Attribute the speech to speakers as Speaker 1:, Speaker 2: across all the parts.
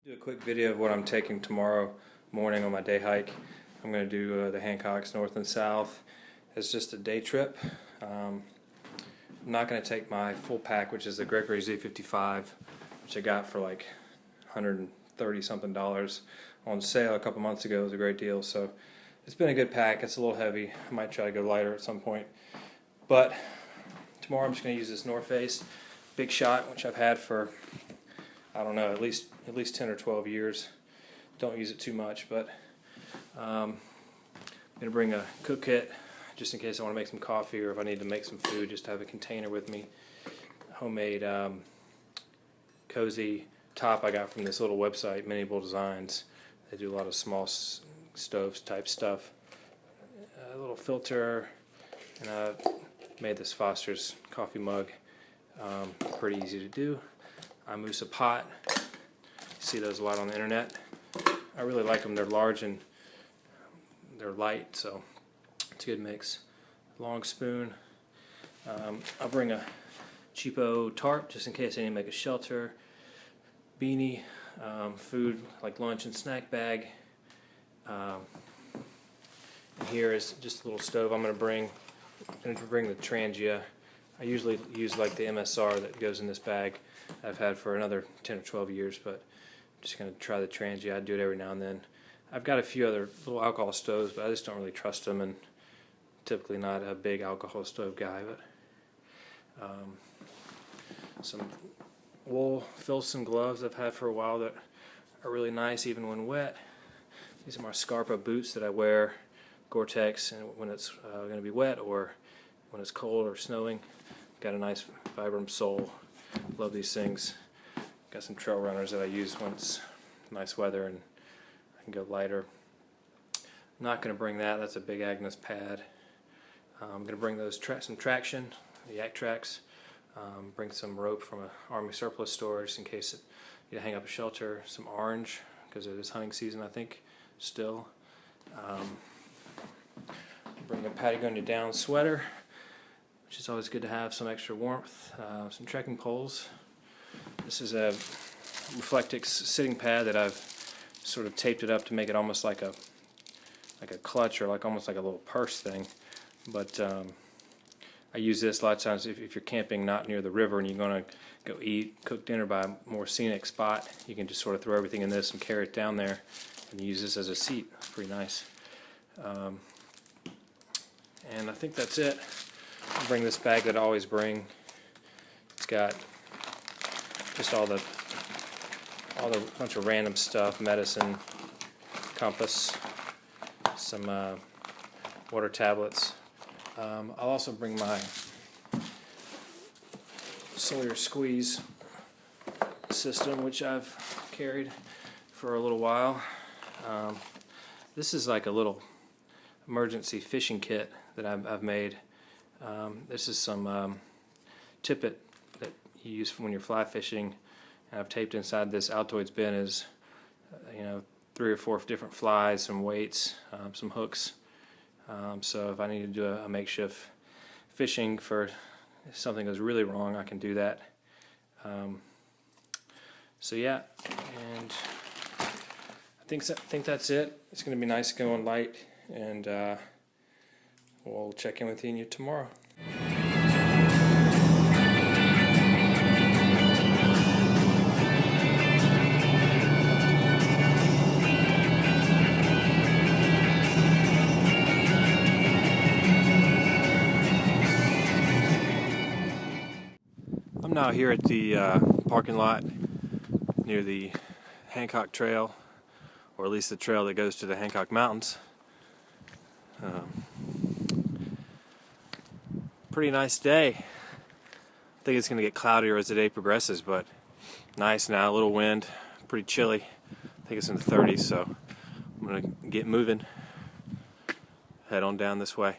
Speaker 1: Do a quick video of what I'm taking tomorrow morning on my day hike. I'm going to do the Hancocks north and south. It's just a day trip. I'm not going to take my full pack, which is the Gregory Z55, which I got for like $130 something on sale a couple months ago. It was a great deal, so it's been a good pack. It's a little heavy. I might try to go lighter at some point. But tomorrow I'm just going to use this North Face Big Shot, which I've had for, I don't know, at least 10 or 12 years. Don't use it too much, but I'm going to bring a cook kit just in case I want to make some coffee or if I need to make some food, just to have a container with me. Homemade cozy top I got from this little website, Miniable Designs. They do a lot of small stoves type stuff. A little filter, and I made this Foster's coffee mug. Pretty easy to do. I mousse a pot. See those a lot on the internet. I really like them. They're large and they're light, so it's a good mix. Long spoon. I'll bring a cheapo tarp just in case I need to make a shelter. Beanie, food like lunch and snack bag. And here is just a little stove I'm going to bring. I'm going to bring the Trangia. I usually use like the MSR that goes in this bag. I've had for another 10 or 12 years, but I'm just going to try the Trangia. I do it every now and then. I've got a few other little alcohol stoves, but I just don't really trust them, and typically not a big alcohol stove guy. But some wool Filson gloves I've had for a while that are really nice even when wet. These are my Scarpa boots that I wear, Gore-Tex, and when it's going to be wet or when it's cold or snowing. Got a nice Vibram sole. Love these things. Got some trail runners that I use when it's nice weather and I can go lighter. I'm not going to bring that. That's a big Agnes pad. I'm going to bring those some traction, the Yak Tracks. Bring some rope from an Army surplus store just in case you hang up a shelter. Some orange because it is hunting season, I think, still. Bring a Patagonia down sweater, which is always good to have some extra warmth. Some trekking poles. This is a Reflectix sitting pad that I've sort of taped it up to make it almost like a clutch or almost like a little purse thing. But I use this a lot of times if you're camping not near the river and you're going to go cook dinner by a more scenic spot. You can just sort of throw everything in this and carry it down there and use this as a seat. It's pretty nice. And I think that's it. I'll bring this bag that I always bring. It's got just all the bunch of random stuff, medicine, compass, some water tablets. I'll also bring my Sawyer squeeze system, which I've carried for a little while. This is like a little emergency fishing kit that I've made. This is some tippet that you use when you're fly fishing, and I've taped inside this Altoids bin is 3 or 4 different flies, some weights, some hooks. So if I need to do a makeshift fishing for if something goes really wrong, I can do that. So yeah, and I think that's it. It's going to be nice going light, and we'll check in with you tomorrow. I'm now here at the parking lot near the Hancock Trail, or at least the trail that goes to the Hancock Mountains. Pretty nice day. I think it's going to get cloudier as the day progresses, but nice now, a little wind, pretty chilly. I think it's in the 30s, so I'm going to get moving, head on down this way.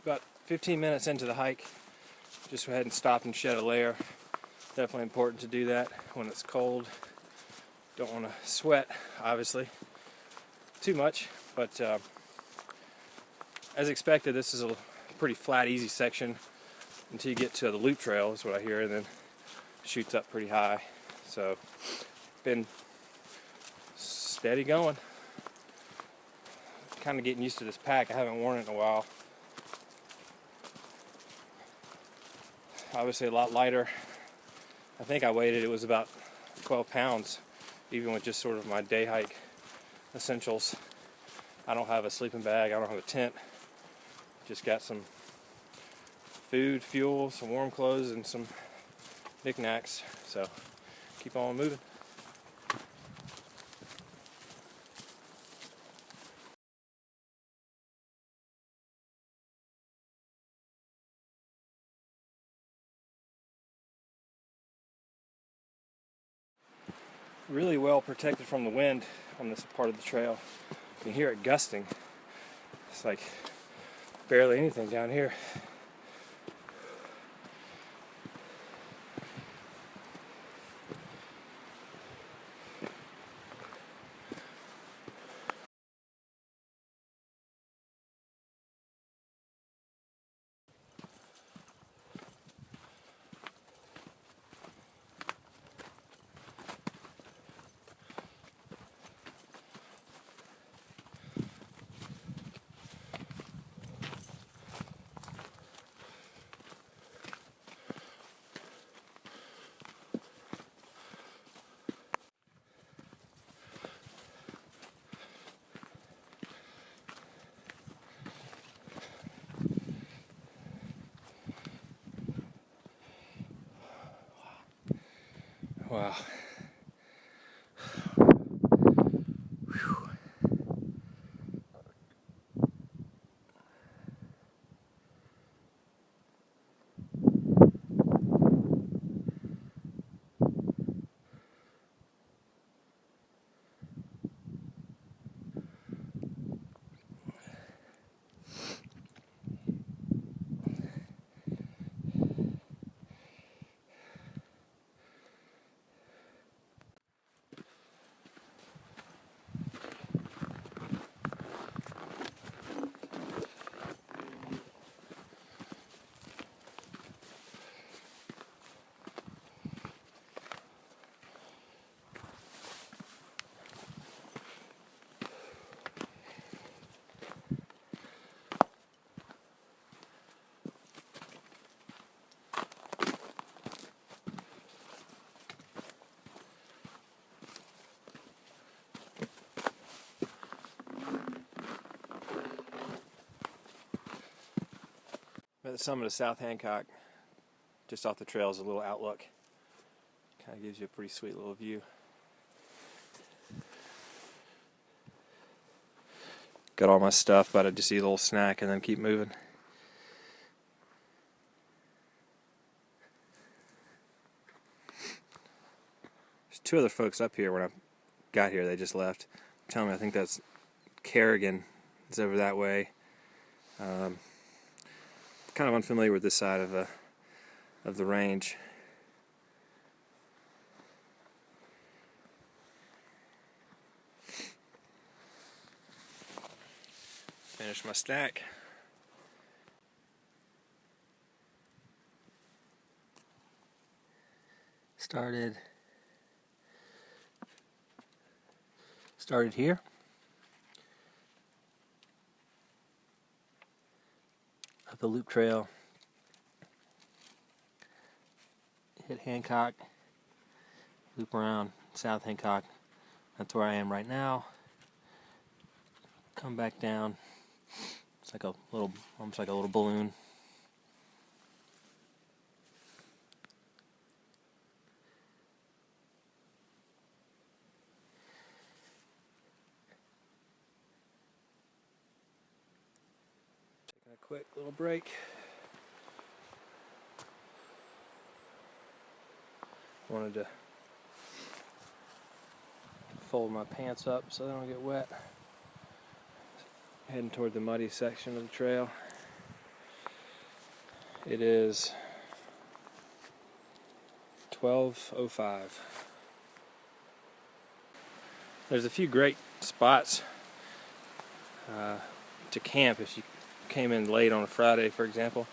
Speaker 1: About 15 minutes into the hike, just went ahead and stopped and shed a layer. Definitely important to do that when it's cold. Don't want to sweat, obviously, too much, but as expected, this is a pretty flat, easy section until you get to the loop trail, is what I hear, and then shoots up pretty high. So, been steady going. Kind of getting used to this pack. I haven't worn it in a while. Obviously a lot lighter. I think I weighed it was about 12 pounds, even with just sort of my day hike essentials. I don't have a sleeping bag, I don't have a tent. Just got some food, fuel, some warm clothes, and some knickknacks. So keep on moving. Really well protected from the wind on this part of the trail. You can hear it gusting. It's like barely anything down here. Wow. At the summit of South Hancock, just off the trail, is a little outlook. Kind of gives you a pretty sweet little view. Got all my stuff, but I just eat a little snack and then keep moving. There's two other folks up here when I got here. They just left. Tell me, I think that's Kerrigan. It's over that way. Kind of unfamiliar with this side of the range. Finish my stack. Started here. Up the loop trail. Hit Hancock. Loop around South Hancock. That's where I am right now. Come back down. It's like a little, almost like a little balloon. Taking a quick little break. Wanted to fold my pants up so they don't get wet. Heading toward the muddy section of the trail. It is 12:05. There's a few great spots to camp if you came in late on a Friday, for example.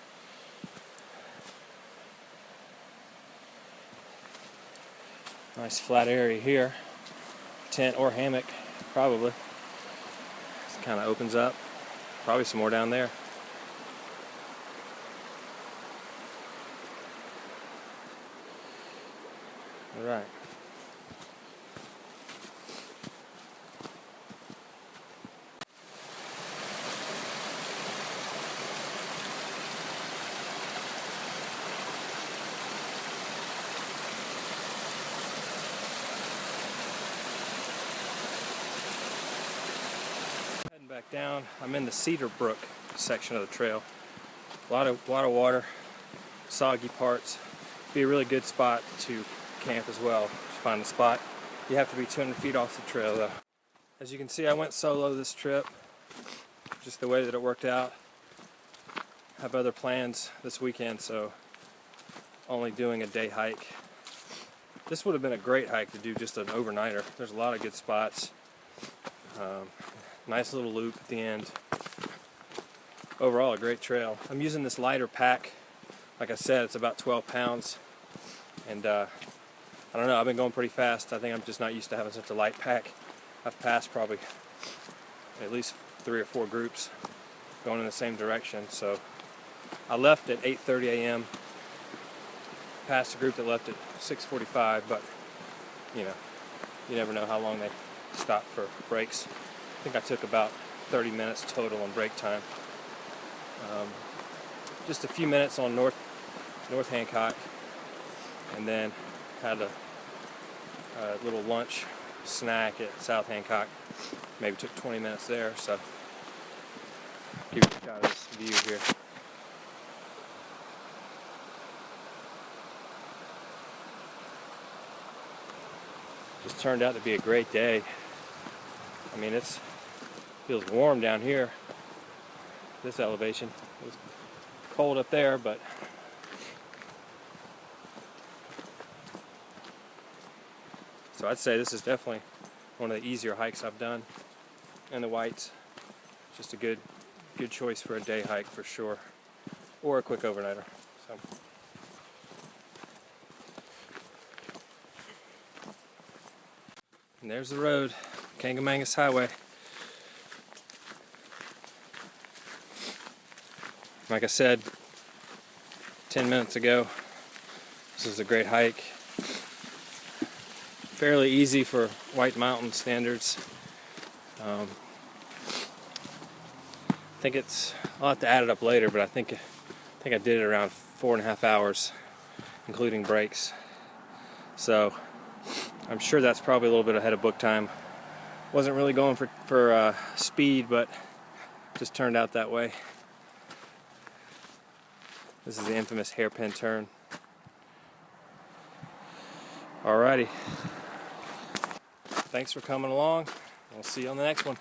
Speaker 1: Nice flat area here. Tent or hammock, probably. It kind of opens up. Probably some more down there. All right. Heading back down. I'm in the Cedar Brook section of the trail. A lot of water, soggy parts. Be a really good spot to camp as well. Just find a spot. You have to be 200 feet off the trail though. As you can see, I went solo this trip. Just the way that it worked out. Have other plans this weekend, so only doing a day hike. This would have been a great hike to do just an overnighter. There's a lot of good spots. Nice little loop at the end. Overall, a great trail. I'm using this lighter pack. Like I said, it's about 12 pounds. And I don't know, I've been going pretty fast. I think I'm just not used to having such a light pack. I've passed probably at least 3 or 4 groups going in the same direction. So I left at 8:30 a.m. Passed a group that left at 6:45, but you know, you never know how long they stop for breaks. I think I took about 30 minutes total on break time. Just a few minutes on North Hancock, and then had a little lunch snack at South Hancock. Maybe took 20 minutes there, so give you a shot of this view here. Just turned out to be a great day. I mean, it feels warm down here, this elevation. It was cold up there, but so I'd say this is definitely one of the easier hikes I've done. And the Whites, just a good choice for a day hike for sure, or a quick overnighter. So. And there's the road, Kangamangas Highway. Like I said 10 minutes ago, this is a great hike. Fairly easy for White Mountain standards. I think I'll have to add it up later, but I think I did it around 4.5 hours, including breaks. So I'm sure that's probably a little bit ahead of book time. Wasn't really going for speed, but just turned out that way. This is the infamous hairpin turn. Alrighty. Thanks for coming along. We'll see you on the next one.